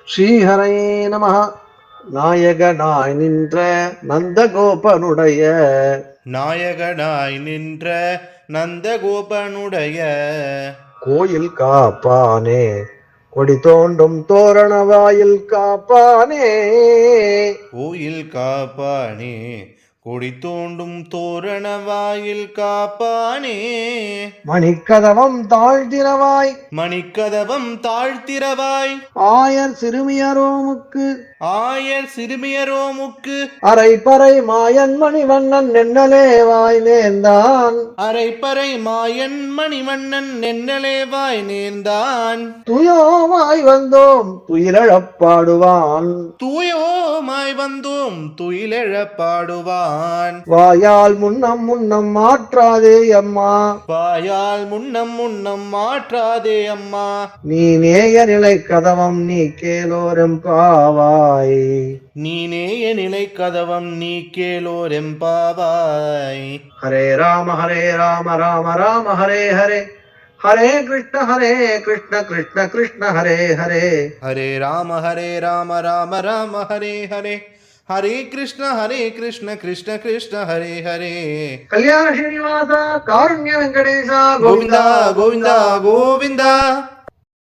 ஸ்ரீஹரையே நம. நாயகனாய் நின்ற நந்தகோபனுடைய நாயகனாய் நின்ற நந்தகோபனுடைய கோயில் காப்பானே, கொடி தோண்டும் தோரண வாயில் காப்பானே, கோயில் காப்பானே, கொடி தோண்டும் தோரண வாயில் காப்பானே, மணிக்கதவம் தாழ்த்திரவாய், மணிக்கதவம் தாழ்த்திரவாய், ஆயர் சிறுமியரோமுக்கு, ஆயர் சிறுமியரோமுக்கு, அரைப்பறை மாயன் மணிவண்ணன் நென்னலேவாய் நேர்ந்தான், அரைப்பறை மாயன் மணிவண்ணன் நென்னலேவாய் நேர்ந்தான், துயோமாய் வந்தோம் துயிலழப் பாடுவான், தூயோமாய் வந்தோம் துயிலெழப் பாடுவான், வாயால் முன்னம் முன்னம் மாற்றாதே அம்மா, வாயால் முன்னம் முன்னம் மாற்றாதே அம்மா, நீ நேய நிலை கதவம் நீ கேலோரம் பாவாய், நீனேய நிலை கதவம் நீ கேளோரெம்பாவாய். ஹரே ராம ராம ராம ஹரே ஹரே, ஹரே கிருஷ்ண கிருஷ்ண கிருஷ்ண ஹரே ஹரே, ஹரே ராம ராம ராம ஹரே ஹரே, ஹரே கிருஷ்ண கிருஷ்ண கிருஷ்ண ஹரே ஹரே. கல்யாண ஸ்ரீனிவாச காருண்ய வெங்கடேசா கோவிந்தா கோவிந்தா கோவிந்தா.